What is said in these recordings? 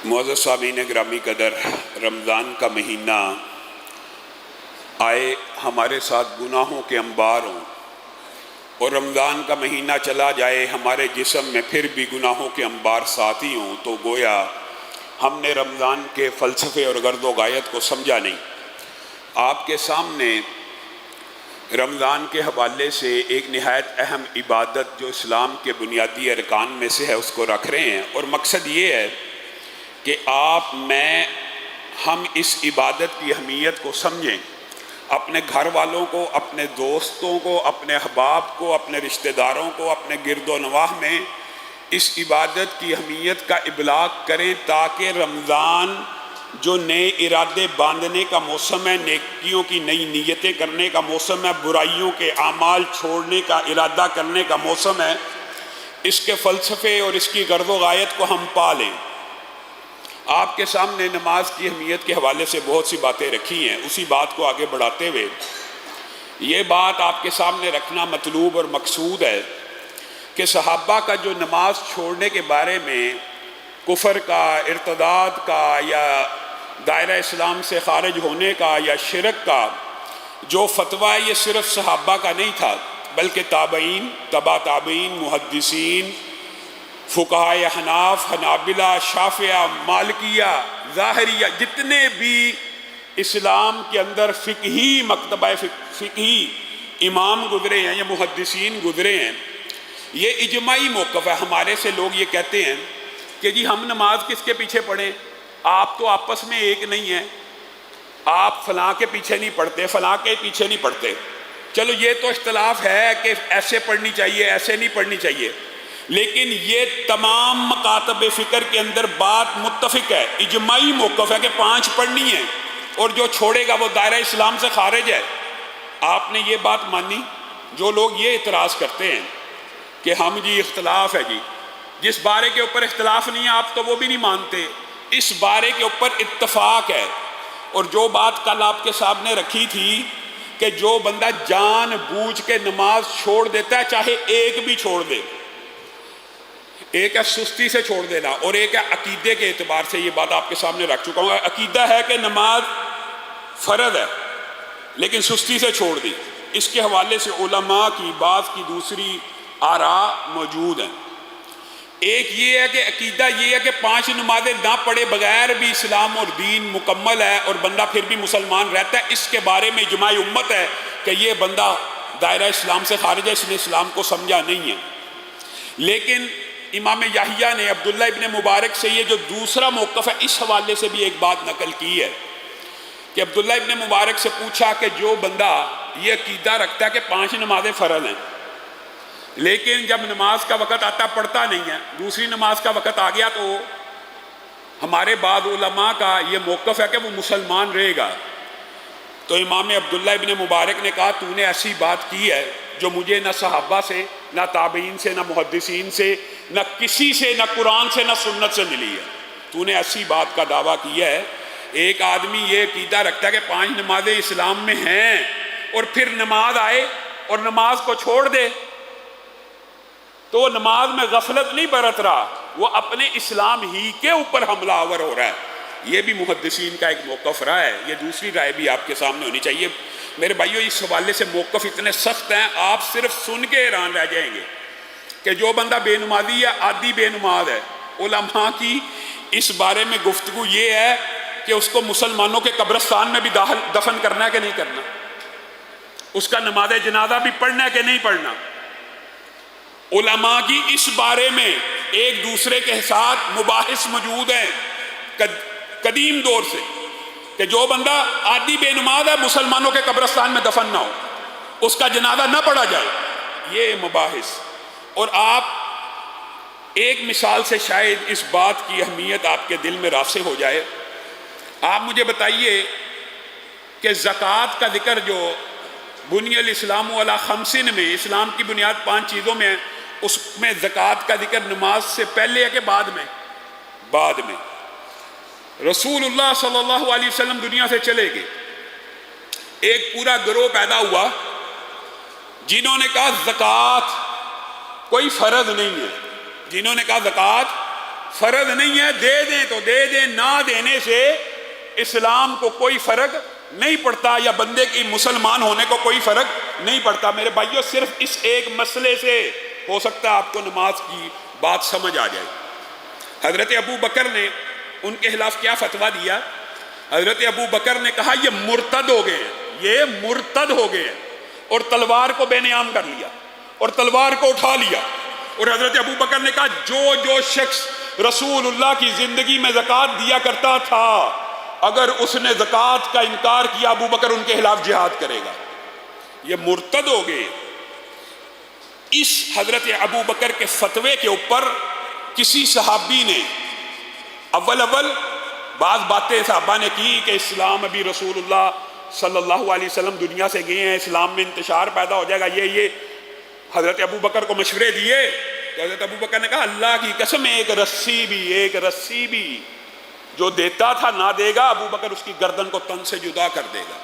معزز سامعین گرامی قدر، رمضان کا مہینہ آئے ہمارے ساتھ گناہوں کے انبار ہوں، اور رمضان کا مہینہ چلا جائے ہمارے جسم میں پھر بھی گناہوں کے انبار ساتھ ہی ہوں، تو گویا ہم نے رمضان کے فلسفے اور غرض و غایت کو سمجھا نہیں۔ آپ کے سامنے رمضان کے حوالے سے ایک نہایت اہم عبادت جو اسلام کے بنیادی ارکان میں سے ہے اس کو رکھ رہے ہیں، اور مقصد یہ ہے کہ ہم اس عبادت کی اہمیت کو سمجھیں، اپنے گھر والوں کو، اپنے دوستوں کو، اپنے احباب کو، اپنے رشتہ داروں کو، اپنے گرد و نواح میں اس عبادت کی اہمیت کا ابلاغ کریں، تاکہ رمضان جو نئے ارادے باندھنے کا موسم ہے، نیکیوں کی نئی نیتیں کرنے کا موسم ہے، برائیوں کے اعمال چھوڑنے کا ارادہ کرنے کا موسم ہے، اس کے فلسفے اور اس کی غرض و غایت کو ہم پالیں۔ آپ کے سامنے نماز کی اہمیت کے حوالے سے بہت سی باتیں رکھی ہیں، اسی بات کو آگے بڑھاتے ہوئے یہ بات آپ کے سامنے رکھنا مطلوب اور مقصود ہے کہ صحابہ کا جو نماز چھوڑنے کے بارے میں کفر کا، ارتداد کا، یا دائرہ اسلام سے خارج ہونے کا، یا شرک کا جو فتویٰ، یہ صرف صحابہ کا نہیں تھا، بلکہ تابعین، تبع تابعین، محدثین، فقہائے حناف، حنابلہ، شافعہ، مالکیہ، ظاہریہ، جتنے بھی اسلام کے اندر فقہی مکتبہ فقہی امام گزرے ہیں یا محدثین گزرے ہیں، یہ اجماعی موقف ہے۔ ہمارے سے لوگ یہ کہتے ہیں کہ جی ہم نماز کس کے پیچھے پڑھیں، آپ تو آپس میں ایک نہیں ہیں، آپ فلاں کے پیچھے نہیں پڑھتے، فلاں کے پیچھے نہیں پڑھتے۔ چلو یہ تو اختلاف ہے کہ ایسے پڑھنی چاہیے، ایسے نہیں پڑھنی چاہیے، لیکن یہ تمام مکاتب فکر کے اندر بات متفق ہے، اجماعی موقف ہے کہ 5 پڑھنی ہے، اور جو چھوڑے گا وہ دائرہ اسلام سے خارج ہے۔ آپ نے یہ بات مانی؟ جو لوگ یہ اعتراض کرتے ہیں کہ ہم جی اختلاف ہے، جی جس بارے کے اوپر اختلاف نہیں ہے آپ تو وہ بھی نہیں مانتے، اس بارے کے اوپر اتفاق ہے۔ اور جو بات کل آپ کے سامنے رکھی تھی کہ جو بندہ جان بوجھ کے نماز چھوڑ دیتا ہے، چاہے ایک بھی چھوڑ دے، ایک ہے سستی سے چھوڑ دینا، اور ایک ہے عقیدے کے اعتبار سے، یہ بات آپ کے سامنے رکھ چکا ہوں۔ عقیدہ ہے کہ نماز فرض ہے لیکن سستی سے چھوڑ دی، اس کے حوالے سے علماء کی بات کی دوسری آراء موجود ہیں۔ ایک یہ ہے کہ عقیدہ یہ ہے کہ 5 نمازیں نہ پڑھے بغیر بھی اسلام اور دین مکمل ہے، اور بندہ پھر بھی مسلمان رہتا ہے۔ اس کے بارے میں اجماع امت ہے کہ یہ بندہ دائرہ اسلام سے خارج ہے، اس نے اسلام کو سمجھا نہیں ہے۔ لیکن امام یحییٰ نے عبداللہ ابن مبارک سے یہ جو دوسرا موقف ہے، اس حوالے سے بھی ایک بات نقل کی ہے کہ عبداللہ ابن مبارک سے پوچھا کہ جو بندہ یہ عقیدہ رکھتا ہے کہ 5 نمازیں فرض ہیں، لیکن جب نماز کا وقت آتا پڑھتا نہیں ہے، دوسری نماز کا وقت آ گیا، تو ہمارے بعض علماء کا یہ موقف ہے کہ وہ مسلمان رہے گا۔ تو امام عبداللہ ابن مبارک نے کہا تو نے ایسی بات کی ہے جو مجھے نہ صحابہ سے، نہ تابعین سے، نہ محدثین سے، نہ کسی سے، نہ قرآن سے، نہ سنت سے ملی ہے۔ تو نے ایسی بات کا دعویٰ کیا ہے۔ ایک آدمی یہ عقیدہ رکھتا ہے کہ 5 نمازیں اسلام میں ہیں، اور پھر نماز آئے اور نماز کو چھوڑ دے، تو وہ نماز میں غفلت نہیں برت رہا، وہ اپنے اسلام ہی کے اوپر حملہ آور ہو رہا ہے۔ یہ بھی محدثین کا ایک موقف رہا ہے، یہ دوسری رائے بھی آپ کے سامنے ہونی چاہیے۔ میرے بھائیو، اس حوالے سے موقف اتنے سخت ہیں، آپ صرف سن کے حیران رہ جائیں گے کہ جو بندہ بے نمازی ہے، عادی بے نماز ہے۔ علماء کی اس بارے میں گفتگو یہ ہے کہ اس کو مسلمانوں کے قبرستان میں بھی دفن کرنا ہے کہ نہیں کرنا، اس کا نماز جنازہ بھی پڑھنا ہے کہ نہیں پڑھنا۔ علماء کی اس بارے میں ایک دوسرے کے ساتھ مباحث موجود ہیں قدیم دور سے، کہ جو بندہ عادی بے نماز ہے مسلمانوں کے قبرستان میں دفن نہ ہو، اس کا جنازہ نہ پڑھا جائے، یہ مباحث۔ اور آپ ایک مثال سے شاید اس بات کی اہمیت آپ کے دل میں راسخ ہو جائے۔ آپ مجھے بتائیے کہ زکوٰۃ کا ذکر جو بنی الاسلام علی 5 میں، اسلام کی بنیاد 5 چیزوں میں ہے، اس میں زکوٰۃ کا ذکر نماز سے پہلے ہے کہ بعد میں؟ بعد میں۔ رسول اللہ صلی اللہ علیہ وسلم دنیا سے چلے گئے، ایک پورا گروہ پیدا ہوا جنہوں نے کہا زکوٰۃ کوئی فرض نہیں ہے، جنہوں نے کہا زکوٰۃ فرض نہیں ہے، دے دیں تو دے دیں، نہ دینے سے اسلام کو کوئی فرق نہیں پڑتا، یا بندے کی مسلمان ہونے کو کوئی فرق نہیں پڑتا۔ میرے بھائیوں، صرف اس ایک مسئلے سے ہو سکتا ہے آپ کو نماز کی بات سمجھ آ جائے۔ حضرت ابو بکر نے ان کے خلاف کیا فتویٰ دیا؟ حضرت ابو بکر نے کہا یہ مرتد ہو گئے ہیں، یہ مرتد ہو گئے ہیں، اور تلوار کو بے نیام کر لیا اور تلوار کو اٹھا لیا۔ اور حضرت ابو بکر نے کہا جو شخص رسول اللہ کی زندگی میں زکوٰۃ دیا کرتا تھا، اگر اس نے زکوٰۃ کا انکار کیا، ابو بکر ان کے خلاف جہاد کرے گا، یہ مرتد ہو گئے۔ اس حضرت ابو بکر کے فتوے کے اوپر کسی صحابی نے اول بعض باتیں صحابہ نے کی کہ اسلام ابھی رسول اللہ صلی اللہ علیہ وسلم دنیا سے گئے ہیں، اسلام میں انتشار پیدا ہو جائے گا، یہ حضرت ابو بکر کو مشورے دیے۔ تو حضرت ابو بکر نے کہا اللہ کی قسم، ایک رسی بھی جو دیتا تھا نہ دے گا، ابو بکر اس کی گردن کو تن سے جدا کر دے گا۔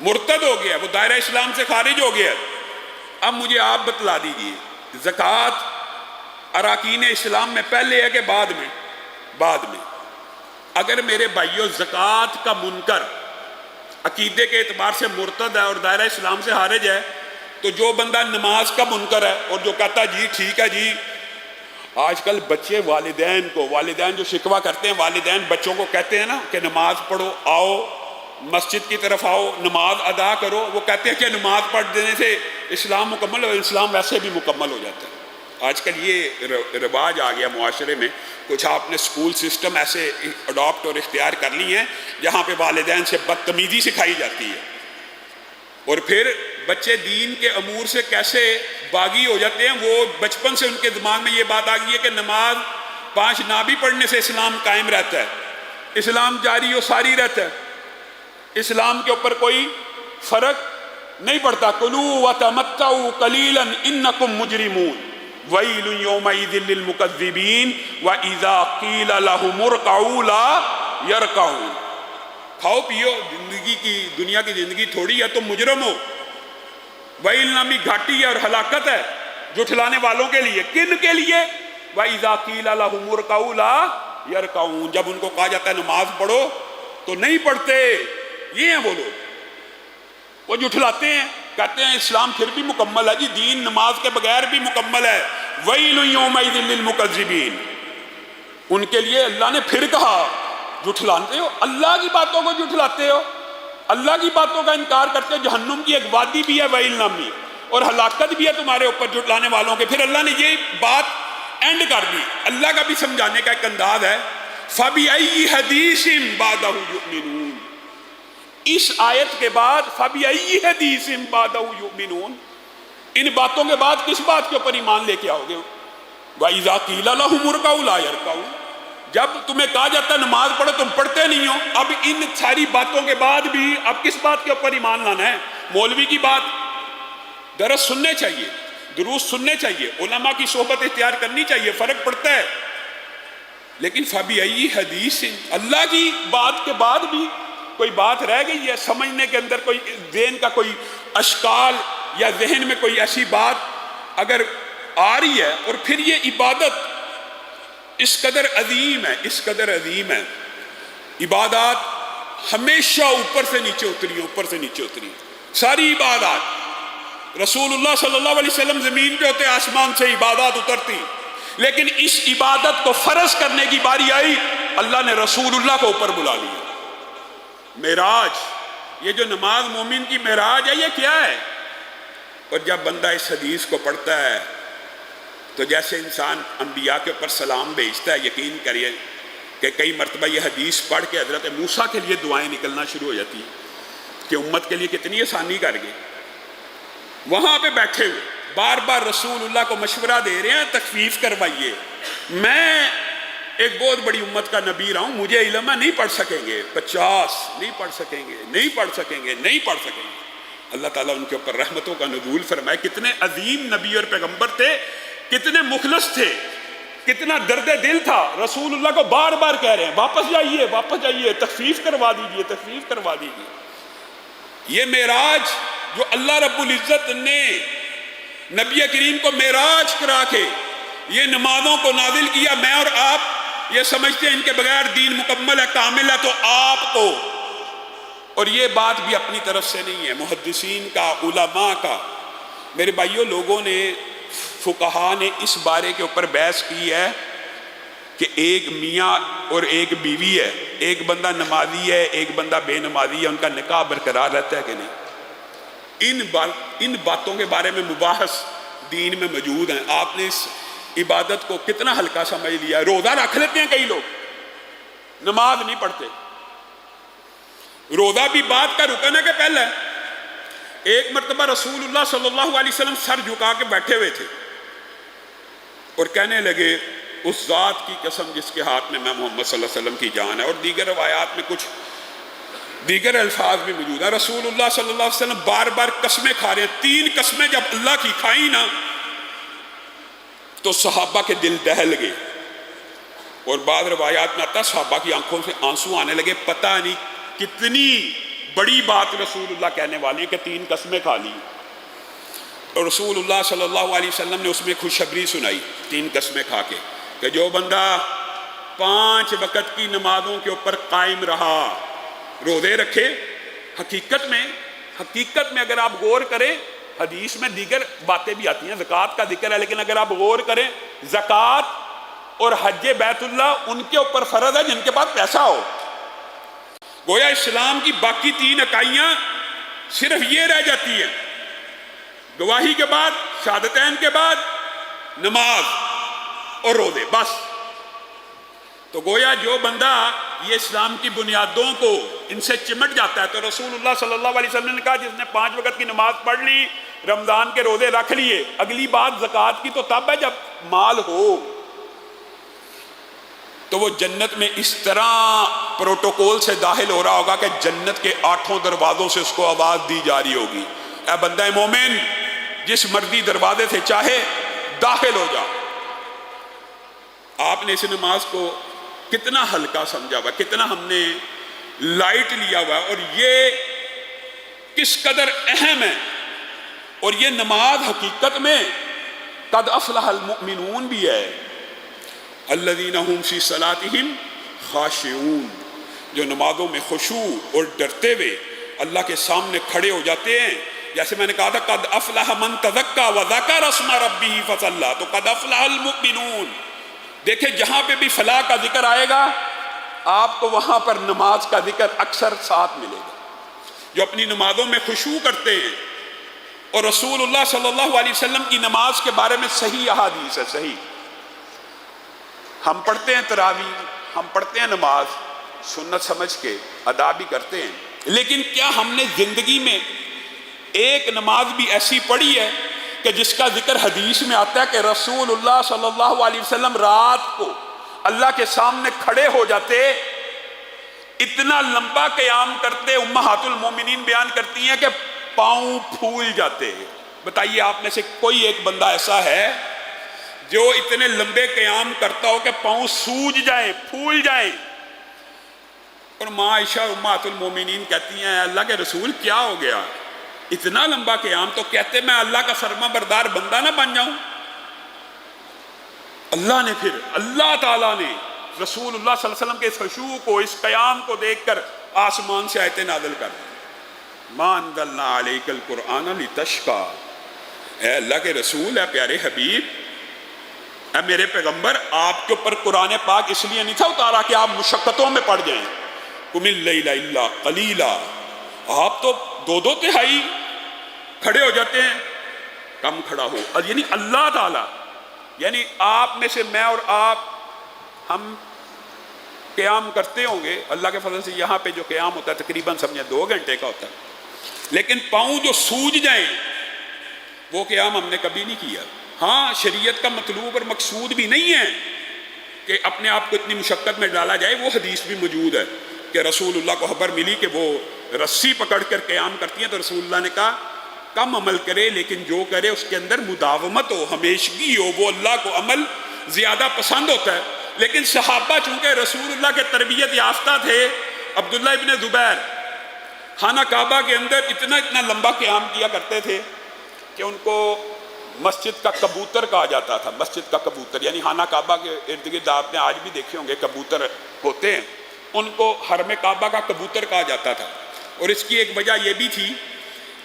مرتد ہو گیا، وہ دائرہ اسلام سے خارج ہو گیا۔ اب مجھے آپ بتلا دیجئے، زکوٰۃ اراکین اسلام میں پہلے ہے کہ بعد میں؟ بعد میں۔ اگر میرے بھائیوں زکوٰۃ کا منکر عقیدے کے اعتبار سے مرتد ہے اور دائرہ اسلام سے خارج ہے، تو جو بندہ نماز کا منکر ہے اور جو کہتا جی ٹھیک ہے جی، آج کل بچے والدین جو شکوہ کرتے ہیں، والدین بچوں کو کہتے ہیں نا کہ نماز پڑھو، آؤ مسجد کی طرف آؤ، نماز ادا کرو، وہ کہتے ہیں کہ نماز پڑھ دینے سے اسلام مکمل ہو، اسلام ویسے بھی مکمل ہو جاتا ہے۔ آج کل یہ رواج آ گیا معاشرے میں، کچھ آپ نے سکول سسٹم ایسے اڈاپٹ اور اختیار کر لی ہیں جہاں پہ والدین سے بدتمیزی سکھائی جاتی ہے، اور پھر بچے دین کے امور سے کیسے باغی ہو جاتے ہیں۔ وہ بچپن سے ان کے دماغ میں یہ بات آ گئی ہے کہ نماز 5 نہ بھی پڑھنے سے اسلام قائم رہتا ہے، اسلام جاری و ساری رہتا ہے، اسلام کے اوپر کوئی فرق نہیں پڑتا۔ کلوا وتمتعوا قلیلا انکم مجرمون ویل یومئذ للمکذبین واذا قیل لهم ارکعوا لا یرکعون۔ کھاؤ پیو، دنیا کی زندگی تھوڑی ہے، تم مجرم ہو۔ ویل نامی گھاٹی ہے اور ہلاکت ہے جھٹلانے والوں کے لیے۔ کن کے لیے؟ وَإِذَا قِيلَ لَهُمُ ارْكَعُوا لَا يَرْكَعُونَ، جب ان کو کہا جاتا ہے نماز پڑھو تو نہیں پڑھتے۔ یہ ہیں وہ لوگ، وہ جھٹلاتے ہیں، کہتے ہیں اسلام پھر بھی مکمل ہے جی، دین نماز کے بغیر بھی مکمل ہے۔ وَيْلٌ يَوْمَئِذٍ لِّلْمُكَذِّبِينَ، ان کے لیے اللہ نے پھر کہا جھٹلاتے ہو، اللہ کی باتوں کو جھٹلاتے ہو، اللہ کی باتوں کا انکار کرتے ہو۔ جہنم کی ایک وادی بھی ہے ویل نامی، اور ہلاکت بھی ہے تمہارے اوپر جھٹلانے والوں کے۔ پھر اللہ نے یہ بات اینڈ کر دی۔ اللہ کا بھی سمجھانے کا ایک انداز ہے، فَبِأَيِّ حَدِيثٍ بَعْدَهُ يُؤْمِنُونَ، اس آیت کے بعد فَبِأَيِّ حَدِيثٍ بَعْدَهُ يُؤْمِنُونَ، ان باتوں کے بعد کس بات کے اوپر ایمان لے کے آؤ گے؟ وَإِذَا قِيلَ لَهُمُ ارْكَعُوا لَا يَرْكَعُونَ، جب تمہیں کہا جاتا ہے نماز پڑھو تم پڑھتے نہیں ہو۔ اب ان ساری باتوں کے بعد بھی اب کس بات کے اوپر ایمان لانا ہے؟ مولوی کی بات، درس سننے چاہیے، دروس سننے چاہیے، علماء کی صحبت اختیار کرنی چاہیے، فرق پڑتا ہے۔ لیکن فَبِأَيِّ حَدِيثٍ، اللہ کی بات کے بعد بھی کوئی بات رہ گئی ہے سمجھنے کے اندر، کوئی ذہن کا کوئی اشکال یا ذہن میں کوئی ایسی بات اگر آ رہی ہے، اور پھر یہ عبادت اس قدر عظیم ہے، اس قدر عظیم ہے، عبادات ہمیشہ اوپر سے نیچے اتری ہیں، اوپر سے نیچے اتری ہیں ساری عبادات۔ رسول اللہ صلی اللہ علیہ وسلم زمین پہ ہوتے، آسمان سے عبادات اترتی، لیکن اس عبادت کو فرض کرنے کی باری آئی، اللہ نے رسول اللہ کو اوپر بلا لیا۔ معراج، یہ جو نماز مومن کی معراج ہے، یہ کیا ہے؟ اور جب بندہ اس حدیث کو پڑھتا ہے تو جیسے انسان انبیاء کے اوپر سلام بھیجتا ہے، یقین کریے کہ کئی مرتبہ یہ حدیث پڑھ کے حضرت موسیٰ کے لیے دعائیں نکلنا شروع ہو جاتی ہیں کہ امت کے لیے کتنی آسانی کر گئے۔ وہاں پہ بیٹھے ہوئے بار بار رسول اللہ کو مشورہ دے رہے ہیں تخفیف کروائیے، میں ایک بہت بڑی امت کا نبی رہا ہوں، مجھے علم ہے، نہیں پڑھ سکیں گے، 50 نہیں پڑھ سکیں گے، نہیں پڑھ سکیں گے، نہیں پڑھ سکیں گے۔ اللہ تعالیٰ ان کے اوپر رحمتوں کا نزول فرمائے۔ کتنے عظیم نبی اور پیغمبر تھے، کتنے مخلص تھے، کتنا درد دل تھا، رسول اللہ کو بار بار کہہ رہے ہیں واپس جائیے، واپس جائیے، تخفیف کروا دیجئے، تخفیف کروا دیجئے۔ یہ معراج جو اللہ رب العزت نے نبی کریم کو معراج کرا کے یہ نمازوں کو نازل کیا، میں اور آپ یہ سمجھتے ہیں ان کے بغیر دین مکمل ہے، کامل ہے، تو آپ کو، اور یہ بات بھی اپنی طرف سے نہیں ہے، محدثین کا، علماء کا، میرے بھائیوں، لوگوں نے، فقہا نے اس بارے کے اوپر بحث کی ہے کہ ایک میاں اور ایک بیوی ہے، ایک بندہ نمازی ہے، ایک بندہ بے نمازی ہے، ان کا نکاح برقرار رہتا ہے کہ نہیں؟ ان باتوں کے بارے میں مباحث دین میں موجود ہیں۔ آپ نے اس عبادت کو کتنا ہلکا سمجھ لیا ہے۔ روزہ رکھ لیتے ہیں کئی لوگ، نماز نہیں پڑھتے۔ روزہ بھی بات کا رکن ہے کہ پہلے؟ ایک مرتبہ رسول اللہ صلی اللہ علیہ وسلم سر جھکا کے بیٹھے ہوئے تھے اور کہنے لگے اس ذات کی قسم جس کے ہاتھ میں محمد صلی اللہ علیہ وسلم کی جان ہے، اور دیگر روایات میں کچھ دیگر الفاظ بھی موجود ہیں۔ رسول اللہ صلی اللہ علیہ وسلم بار بار قسمیں کھا رہے ہیں، 3 قسمیں جب اللہ کی کھائیں نا تو صحابہ کے دل دہل گئے، اور بعض روایات میں آتا ہے صحابہ کی آنکھوں سے آنسو آنے لگے، پتہ نہیں کتنی بڑی بات رسول اللہ کہنے والی کہ 3 قسمیں کھا لی۔ اور رسول اللہ صلی اللہ علیہ وسلم نے اس میں خوشخبری سنائی 3 قسمیں کھا کے، کہ جو بندہ 5 وقت کی نمازوں کے اوپر قائم رہا، روزے رکھے، حقیقت میں اگر آپ غور کریں، حدیث میں دیگر باتیں بھی آتی ہیں، زکوٰۃ کا ذکر ہے، لیکن اگر آپ غور کریں، زکوٰۃ اور حج بیت اللہ ان کے اوپر فرض ہے جن کے پاس پیسہ ہو۔ گویا اسلام کی باقی 3 اکائیاں صرف یہ رہ جاتی ہیں، گواہی کے بعد، شہادتین کے بعد نماز اور روزے، بس۔ تو گویا جو بندہ یہ اسلام کی بنیادوں کو ان سے چمٹ جاتا ہے، تو رسول اللہ صلی اللہ علیہ وسلم نے کہا جس نے 5 وقت کی نماز پڑھ لی، رمضان کے روزے رکھ لیے، اگلی بات زکوٰۃ کی تو تب ہے جب مال ہو، تو وہ جنت میں اس طرح پروٹوکول سے داخل ہو رہا ہوگا کہ جنت کے 8 دروازوں سے اس کو آواز دی جا رہی ہوگی، اے بندہ مومن، جس مرضی دروازے سے چاہے داخل ہو جا۔ آپ نے اس نماز کو کتنا ہلکا سمجھا ہوا، کتنا ہم نے لائٹ لیا ہوا، اور یہ کس قدر اہم ہے، اور یہ نماز حقیقت میں قد افلح المؤمنون بھی ہے، الذین هم فی صلاتہم خاشعون، جو نمازوں میں خشوع اور ڈرتے ہوئے اللہ کے سامنے کھڑے ہو جاتے ہیں۔ جیسے میں نے کہا تھا قد افلح من تزکا وذکر اسم ربہ فصلی، تو قد افلح المؤمنون۔ دیکھیں جہاں پہ بھی فلاح کا ذکر آئے گا آپ کو وہاں پر نماز کا ذکر اکثر ساتھ ملے گا۔ جو اپنی نمازوں میں خشوع کرتے ہیں، اور رسول اللہ صلی اللہ علیہ وسلم کی نماز کے بارے میں صحیح احادیث ہے، صحیح۔ ہم پڑھتے ہیں تراویح، ہم پڑھتے ہیں نماز سنت سمجھ کے ادا بھی کرتے ہیں، لیکن کیا ہم نے زندگی میں ایک نماز بھی ایسی پڑھی ہے کہ جس کا ذکر حدیث میں آتا ہے کہ رسول اللہ صلی اللہ علیہ وسلم رات کو اللہ کے سامنے کھڑے ہو جاتے، اتنا لمبا قیام کرتے، امہات المومنین بیان کرتی ہیں کہ پاؤں پھول جاتے۔ بتائیے آپ میں سے کوئی ایک بندہ ایسا ہے جو اتنے لمبے قیام کرتا ہو کہ پاؤں سوج جائیں، پھول جائیں؟ اور ماں عائشہ امہات المومنین کہتی ہیں اللہ کے رسول کیا ہو گیا اتنا لمبا قیام؟ تو کہتے میں اللہ کا فرما بردار بندہ نہ بن جاؤں۔ اللہ تعالیٰ نے رسول اللہ صلی اللہ علیہ وسلم کے اس خشوع کو، اس قیام کو دیکھ کر آسمان سے آیتیں نازل کر دی، مَا أَنزَلْنَا عَلَيْكَ الْقُرْآنَ لِتَشْقَىٰ، اے اللہ کے رسول، اے پیارے حبیب، اے میرے پیغمبر، آپ کے اوپر قرآن پاک اس لیے نہیں تھا اتارا کہ آپ مشقتوں میں پڑ جائیں، قُمِ اللَّيْلَ إِلَّا قَلِيلًا، آپ تو 2 تہائی کھڑے ہو جاتے ہیں، کم کھڑا ہو۔ یعنی اللہ تعالیٰ، یعنی آپ میں سے میں اور آپ، ہم قیام کرتے ہوں گے اللہ کے فضل سے، یہاں پہ جو قیام ہوتا ہے تقریباً سمجھیں 2 گھنٹے کا ہوتا ہے، لیکن پاؤں جو سوج جائیں وہ قیام ہم نے کبھی نہیں کیا۔ ہاں شریعت کا مطلوب اور مقصود بھی نہیں ہے کہ اپنے آپ کو اتنی مشقت میں ڈالا جائے، وہ حدیث بھی موجود ہے کہ رسول اللہ کو خبر ملی کہ وہ رسی پکڑ کر قیام کرتی ہیں، تو رسول اللہ نے کہا کم عمل کرے لیکن جو کرے اس کے اندر مداومت ہو، ہمیشگی ہو، وہ اللہ کو عمل زیادہ پسند ہوتا ہے۔ لیکن صحابہ چونکہ رسول اللہ کے تربیت یافتہ تھے، عبداللہ ابن زبیر خانہ کعبہ کے اندر اتنا لمبا قیام کیا کرتے تھے کہ ان کو مسجد کا کبوتر کہا جاتا تھا، مسجد کا کبوتر، یعنی خانہ کعبہ کے ارد گرد آپ نے آج بھی دیکھے ہوں گے کبوتر ہوتے ہیں، ان کو حرم کعبہ کا کبوتر کہا جاتا تھا۔ اور اس کی ایک وجہ یہ بھی تھی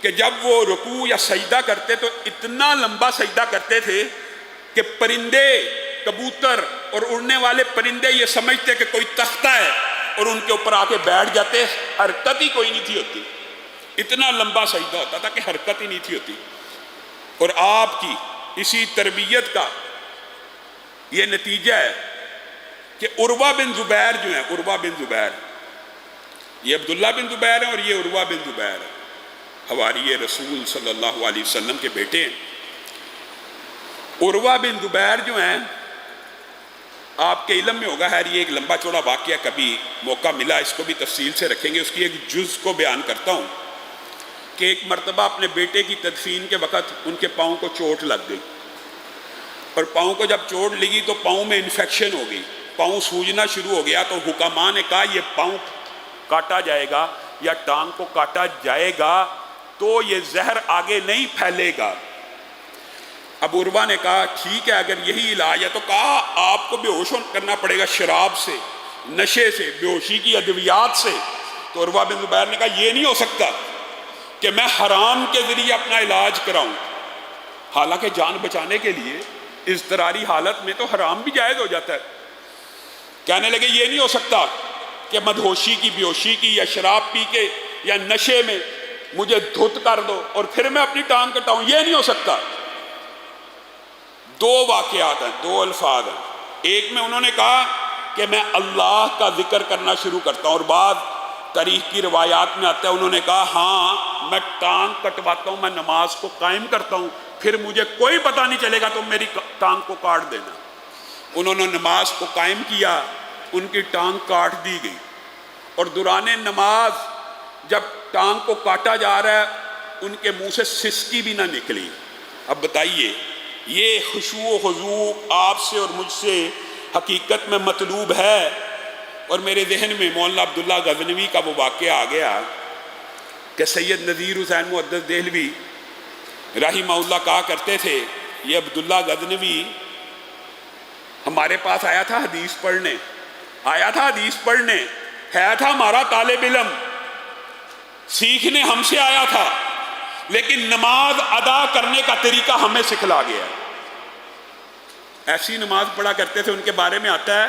کہ جب وہ رکوع یا سجدہ کرتے تو اتنا لمبا سجدہ کرتے تھے کہ پرندے، کبوتر اور اڑنے والے پرندے یہ سمجھتے کہ کوئی تختہ ہے اور ان کے اوپر آ کے بیٹھ جاتے، حرکت ہی کوئی نہیں تھی ہوتی، اتنا لمبا سجدہ ہوتا تھا کہ حرکت ہی نہیں تھی ہوتی۔ اور آپ کی اسی تربیت کا یہ نتیجہ ہے کہ عروہ بن زبیر جو ہیں، عروہ بن زبیر، یہ عبداللہ بن زبیر ہیں اور یہ عروہ بن زبیر ہیں، حواری رسول صلی اللہ علیہ وسلم کے بیٹے ہیں۔ عروہ بن زبیر جو ہیں، آپ کے علم میں ہوگا، یہ ایک لمبا چوڑا واقعہ، کبھی موقع ملا اس کو بھی تفصیل سے رکھیں گے، اس کی ایک جز کو بیان کرتا ہوں کہ ایک مرتبہ اپنے بیٹے کی تدفین کے وقت ان کے پاؤں کو چوٹ لگ گئی، اور پاؤں کو جب چوٹ لگی تو پاؤں میں انفیکشن ہو گئی، پاؤں سوجنا شروع ہو گیا، تو حکماء نے کہا یہ پاؤں کاٹا جائے گا یا ٹانگ کو کاٹا جائے گا تو یہ زہر آگے نہیں پھیلے گا۔ اب عروہ نے کہا ٹھیک ہے اگر یہی علاج ہے، تو کہا آپ کو بے ہوش کرنا پڑے گا شراب سے، نشے سے، بے ہوشی کی ادویات سے۔ تو عروہ بن زبیر نے کہا یہ نہیں ہو سکتا کہ میں حرام کے ذریعے اپنا علاج کراؤں، حالانکہ جان بچانے کے لیے اضطراری حالت میں تو حرام بھی جائز ہو جاتا ہے۔ کہنے لگے یہ نہیں ہو سکتا کہ مدہوشی کی، بے ہوشی کی یا شراب پی کے یا نشے میں مجھے دھت کر دو اور پھر میں اپنی ٹانگ کٹاؤں، یہ نہیں ہو سکتا۔ دو واقعات ہیں، دو الفاظ ہیں، ایک میں انہوں نے کہا کہ میں اللہ کا ذکر کرنا شروع کرتا ہوں، اور بعد تاریخ کی روایات میں آتا ہے انہوں نے کہا ہاں میں ٹانگ کٹواتا ہوں، میں نماز کو قائم کرتا ہوں، پھر مجھے کوئی پتہ نہیں چلے گا تو میری ٹانگ کو کاٹ دینا۔ انہوں نے نماز کو قائم کیا، ان کی ٹانگ کاٹ دی گئی، اور دوران نماز جب ٹانگ کو کاٹا جا رہا ہے ان کے منہ سے سسکی بھی نہ نکلی۔ اب بتائیے یہ خشوع و خضوع آپ سے اور مجھ سے حقیقت میں مطلوب ہے؟ اور میرے ذہن میں مولانا عبداللہ غزنوی کا وہ واقعہ آ گیا کہ سید نذیر حسین محدث دہلوی رحمہ اللہ کہا کرتے تھے، یہ عبداللہ غزنوی ہمارے پاس آیا تھا حدیث پڑھنے، ہے تھا ہمارا طالب علم، سیکھنے ہم سے آیا تھا، لیکن نماز ادا کرنے کا طریقہ ہمیں سکھلا گیا۔ ایسی نماز پڑھا کرتے تھے، ان کے بارے میں آتا ہے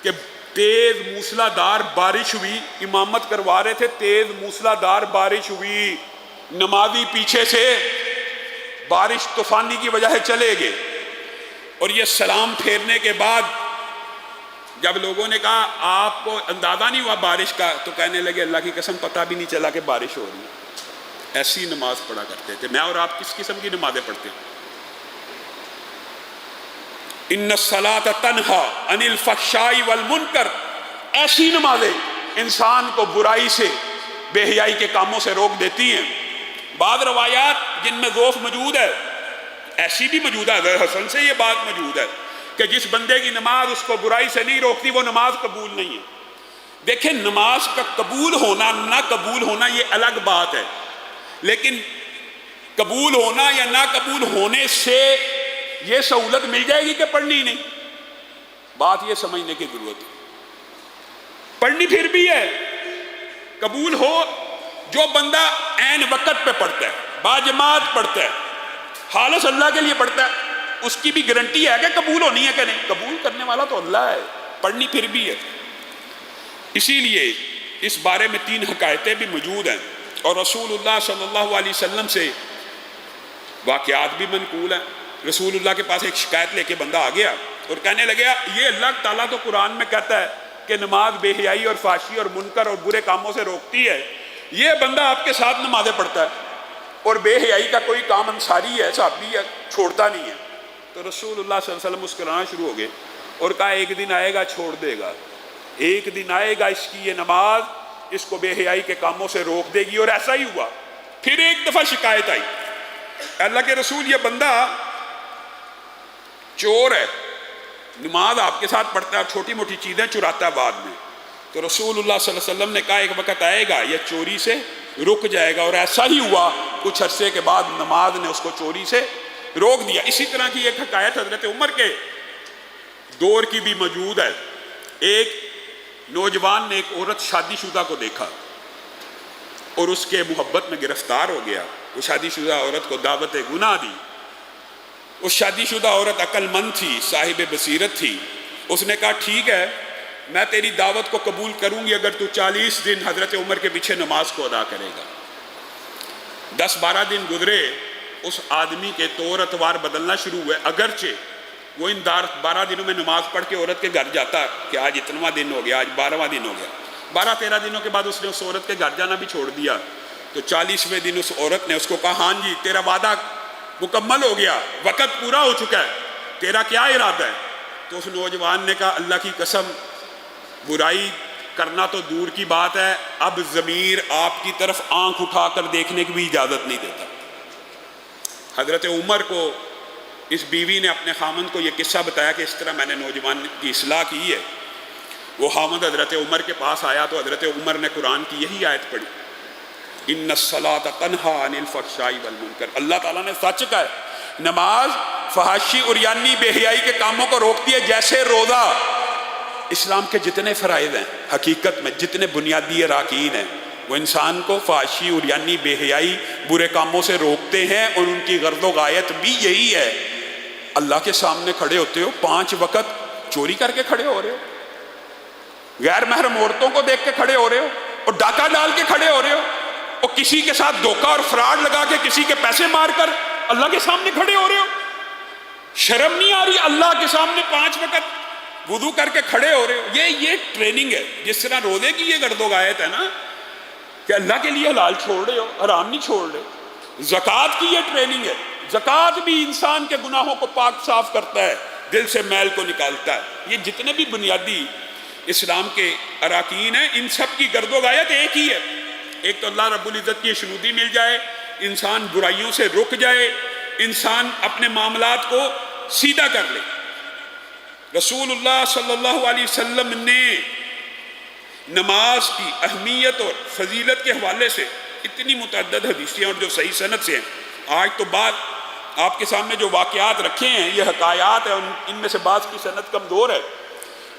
کہ تیز موسلا دار بارش ہوئی، امامت کروا رہے تھے، تیز موسلا دار بارش ہوئی، نمازی پیچھے سے بارش طوفانی کی وجہ سے چلے گئے، اور یہ سلام پھیرنے کے بعد جب لوگوں نے کہا آپ کو اندازہ نہیں ہوا بارش کا، تو کہنے لگے اللہ کی قسم پتہ بھی نہیں چلا کہ بارش ہو رہی ہے۔ ایسی نماز پڑھا کرتے تھے۔ میں اور آپ کس قسم کی نمازیں پڑھتے ہیں؟ ان الصلاۃ تنہا عن الفحشاء والمنکر، ایسی نمازیں انسان کو برائی سے، بے حیائی کے کاموں سے روک دیتی ہیں۔ بعض روایات جن میں ذوف موجود ہے، ایسی بھی موجود ہے، حضرت حسن سے یہ بات موجود ہے کہ جس بندے کی نماز اس کو برائی سے نہیں روکتی وہ نماز قبول نہیں ہے۔ دیکھیں نماز کا قبول ہونا نہ قبول ہونا یہ الگ بات ہے، لیکن قبول ہونا یا نہ قبول ہونے سے یہ سہولت مل جائے گی کہ پڑھنی نہیں؟ بات یہ سمجھنے کی ضرورت ہے۔ پڑھنی پھر بھی ہے، قبول ہو جو بندہ عین وقت پہ پڑھتا ہے، باجماعت پڑھتا ہے، خالص اللہ کے لیے پڑھتا ہے، اس کی بھی گارنٹی ہے کہ قبول ہونی ہے کہ نہیں؟ قبول کرنے والا تو اللہ ہے، پڑھنی پھر بھی ہے۔ اسی لیے اس بارے میں 3 حکایتیں بھی موجود ہیں، اور رسول اللہ صلی اللہ علیہ وسلم سے واقعات بھی منقول ہیں۔ رسول اللہ کے پاس ایک شکایت لے کے بندہ آ گیا اور کہنے لگا یہ اللہ تعالیٰ تو قرآن میں کہتا ہے کہ نماز بے حیائی اور فحشی اور منکر اور برے کاموں سے روکتی ہے، یہ بندہ آپ کے ساتھ نمازیں پڑھتا ہے اور بے حیائی کا کوئی کام انصاری ہے، صحابی ہے، چھوڑتا نہیں ہے۔ تو رسول اللہ صلی اللہ علیہ وسلم مسکرانا شروع ہو گئے اور کہا ایک دن آئے گا چھوڑ دے گا، ایک دن آئے گا اس کی یہ نماز اس کو بے حیائی کے کاموں سے روک دے گی۔ اور ایسا ہی ہوا۔ پھر ایک دفعہ شکایت آئی، اللہ کے رسول یہ بندہ چور ہے، نماز آپ کے ساتھ پڑھتا ہے، چھوٹی موٹی چیزیں چراتا ہے بعد میں۔ تو رسول اللہ صلی اللہ علیہ وسلم نے کہا ایک وقت آئے گا یہ چوری سے رک جائے گا، اور ایسا ہی ہوا۔ کچھ عرصے کے بعد نماز نے اس کو چوری سے روک دیا۔ اسی طرح کی ایک حکایت حضرت عمر کے دور کی بھی موجود ہے۔ ایک نوجوان نے ایک عورت شادی شدہ کو دیکھا اور اس کے محبت میں گرفتار ہو گیا۔ وہ شادی شدہ عورت کو دعوت گناہ دی۔ اس شادی شدہ عورت عقل مند تھی، صاحب بصیرت تھی۔ اس نے کہا ٹھیک ہے میں تیری دعوت کو قبول کروں گی اگر تو 40 دن حضرت عمر کے پیچھے نماز کو ادا کرے گا۔ 10-12 دن گزرے، اس آدمی کے طور اتوار بدلنا شروع ہوئے، اگرچہ وہ ان 12 دنوں میں نماز پڑھ کے عورت کے گھر جاتا کہ آج اتنواں دن ہو گیا، آج 12واں دن ہو گیا۔ 12-13 دنوں کے بعد اس نے اس عورت کے گھر جانا بھی چھوڑ دیا۔ تو 40ویں دن اس عورت نے اس کو کہا ہاں جی تیرا وعدہ مکمل ہو گیا، وقت پورا ہو چکا ہے، تیرا کیا ارادہ ہے؟ تو اس نوجوان نے کہا اللہ کی قسم برائی کرنا تو دور کی بات ہے، اب ضمیر آپ کی طرف آنکھ اٹھا کر دیکھنے کی بھی اجازت نہیں دیتا۔ حضرت عمر کو اس بیوی نے اپنے خامند کو یہ قصہ بتایا کہ اس طرح میں نے نوجوان کی اصلاح کی ہے۔ وہ خامند حضرت عمر کے پاس آیا تو حضرت عمر نے قرآن کی یہی آیت پڑھی، ان الصلاۃ تنہی عن الفحشاء والمنکر۔ اللہ تعالیٰ نے سچ کہا ہے، نماز فحاشی اور یعنی بے حیائی کے کاموں کو روکتی ہے جیسے روزہ۔ اسلام کے جتنے فرائض ہیں حقیقت میں جتنے بنیادی اراکین ہیں وہ انسان کو فحاشی اور یعنی بے حیائی برے کاموں سے روکتے ہیں، اور ان کی غرض و غایت بھی یہی ہے۔ اللہ کے سامنے کھڑے ہوتے ہو، 5 وقت چوری کر کے کھڑے ہو رہے ہو، غیر محرم عورتوں کو دیکھ کے کھڑے ہو رہے ہو، اور ڈاکہ ڈال کے کھڑے ہو رہے ہو، اور کسی کے ساتھ دھوکہ اور فراڈ لگا کے کسی کے پیسے مار کر اللہ کے سامنے کھڑے ہو رہے ہو۔ شرم نہیں آ رہی اللہ کے سامنے 5 وقت وضو کر کے کھڑے ہو رہے ہو؟ یہ ٹریننگ ہے۔ جس طرح روزے کی یہ گرد و غایت ہے نا کہ اللہ کے لیے حلال چھوڑ رہے ہو، حرام نہیں چھوڑ رہے۔ زکوٰۃ کی یہ ٹریننگ ہے۔ زکوٰۃ بھی انسان کے گناہوں کو پاک صاف کرتا ہے، دل سے میل کو نکالتا ہے۔ یہ جتنے بھی بنیادی اسلام کے اراکین ہیں ان سب کی گرد و غایت ایک ہی ہے۔ ایک تو اللہ رب العزت کی شنودی مل جائے، انسان برائیوں سے رک جائے، انسان اپنے معاملات کو سیدھا کر لے۔ رسول اللہ صلی اللہ علیہ وسلم نے نماز کی اہمیت اور فضیلت کے حوالے سے اتنی متعدد حدیثیں اور جو صحیح سند سے ہیں، آج تو بعد آپ کے سامنے جو واقعات رکھے ہیں یہ حکایات ہیں، ان میں سے بعض کی سند کمزور ہے،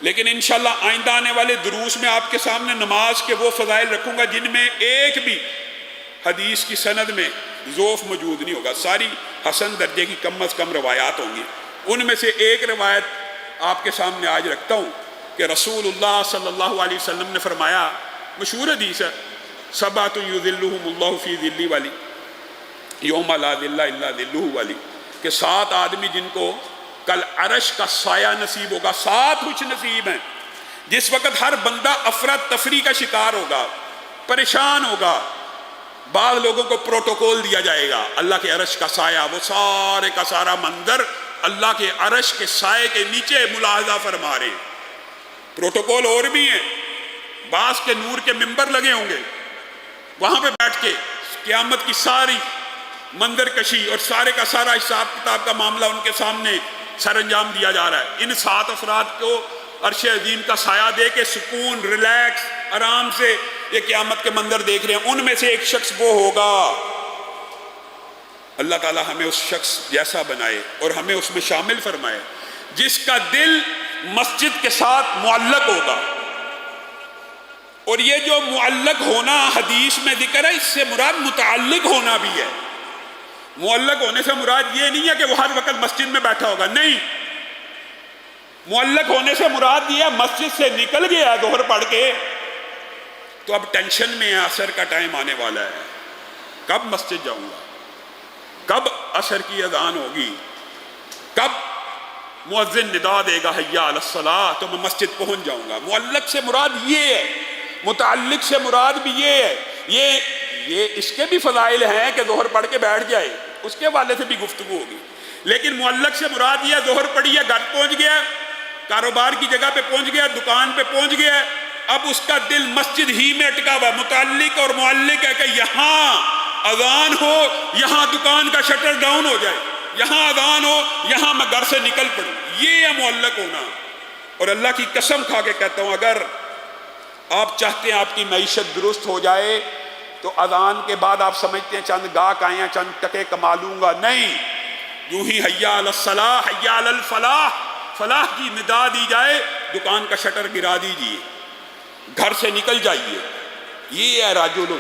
لیکن انشاءاللہ آئندہ آنے والے دروس میں آپ کے سامنے نماز کے وہ فضائل رکھوں گا جن میں ایک بھی حدیث کی سند میں ضعف موجود نہیں ہوگا، ساری حسن درجے کی کم از کم روایات ہوں گی۔ ان میں سے ایک روایت آپ کے سامنے آج رکھتا ہوں کہ رسول اللہ صلی اللہ علیہ وسلم نے فرمایا، مشہور حدیث ہے، سبعۃ یظلھم اللہ فی ظلہ والی یوم لا ظل الا ظلہ والی، کہ 7 آدمی جن کو کل عرش کا سایہ نصیب ہوگا۔ 7 خوش نصیب ہیں جس وقت ہر بندہ افراتفری کا شکار ہوگا، پریشان ہوگا۔ بعض لوگوں کو پروٹوکول دیا جائے گا، اللہ کے عرش کا سایہ، وہ سارے کا سارا منظر اللہ کے عرش کے سائے کے نیچے ملاحظہ فرما رہے ہیں۔ پروٹوکول اور بھی ہیں، بعض کے نور کے ممبر لگے ہوں گے، وہاں پہ بیٹھ کے قیامت کی ساری منظر کشی اور سارے کا سارا حساب کتاب کا معاملہ ان کے سامنے سر انجام دیا جا رہا ہے۔ ان 7 افراد کو عرش عظیم کا سایہ دے کے سکون، ریلیکس، آرام سے یہ قیامت کے منظر دیکھ رہے ہیں۔ ان میں سے ایک شخص وہ ہوگا، اللہ تعالیٰ ہمیں اس شخص جیسا بنائے اور ہمیں اس میں شامل فرمائے جس کا دل مسجد کے ساتھ معلق ہوگا۔ اور یہ جو معلق ہونا حدیث میں ذکر ہے، اس سے مراد متعلق ہونا بھی ہے۔ معلق ہونے سے مراد یہ نہیں ہے کہ وہ ہر وقت مسجد میں بیٹھا ہوگا، نہیں، معلق ہونے سے مراد یہ ہے مسجد سے نکل گیا ظہر پڑھ کے تو اب ٹینشن میں ہے، عصر کا ٹائم آنے والا ہے، کب مسجد جاؤں گا، کب عصر کی اذان ہوگی، کب مؤذن ندا دے گا حیا علی الصلاۃ تو میں مسجد پہنچ جاؤں گا۔ معلق سے مراد یہ ہے، متعلق سے مراد بھی یہ ہے۔ یہ اس کے بھی فضائل ہیں کہ ظہر پڑھ کے بیٹھ جائے، اس کے حوالے سے بھی گفتگو ہوگی، لیکن معلق سے مراد یہ ہے ظہر پڑھی ہے، گھر پہنچ گیا، کاروبار کی جگہ پہ پہنچ گیا، دکان پہ پہنچ گیا، اب اس کا دل مسجد ہی میں اٹکا ہوا۔ متعلق اور معلق ہے کہ یہاں اذان ہو، یہاں دکان کا شٹر ڈاؤن ہو جائے، یہاں اذان ہو، یہاں میں گھر سے نکل پڑوں، یہ ہے معلق ہونا۔ اور اللہ کی قسم کھا کے کہتا ہوں، اگر آپ چاہتے ہیں آپ کی معیشت درست ہو جائے تو اذان کے بعد آپ سمجھتے ہیں چند گاہک آئے ہیں، چند ٹکے کما لوں گا، نہیں، یوں ہی حیا علی الصلاح حیا علی الفلاح، فلاح کی ندا دی جائے، دکان کا شٹر گرا دیجئے، گھر سے نکل جائیے۔ یہ ہے رجل،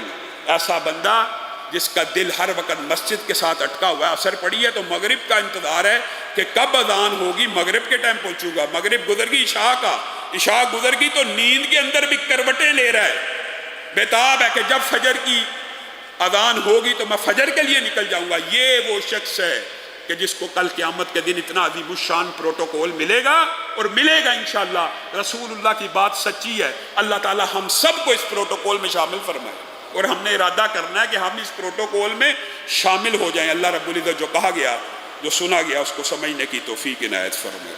ایسا بندہ جس کا دل ہر وقت مسجد کے ساتھ اٹکا ہوا ہے۔ اثر پڑی ہے تو مغرب کا انتظار ہے کہ کب اذان ہوگی، مغرب کے ٹائم پہنچوں گا۔ مغرب گزر گئی، عشاء گزر گئی تو نیند کے اندر بھی کروٹیں لے رہا ہے، بیتاب ہے کہ جب فجر کی اذان ہوگی تو میں فجر کے لیے نکل جاؤں گا۔ یہ وہ شخص ہے کہ جس کو کل قیامت کے دن اتنا عظیم الشان پروٹوکول ملے گا، اور ملے گا انشاءاللہ۔ رسول اللہ کی بات سچی ہے، اللہ تعالی ہم سب کو اس پروٹوکول میں شامل فرمائے، اور ہم نے ارادہ کرنا ہے کہ ہم اس پروٹوکول میں شامل ہو جائیں۔ اللہ رب العزت جو کہا گیا، جو سنا گیا، اس کو سمجھنے کی توفیق عنایت فرمائے۔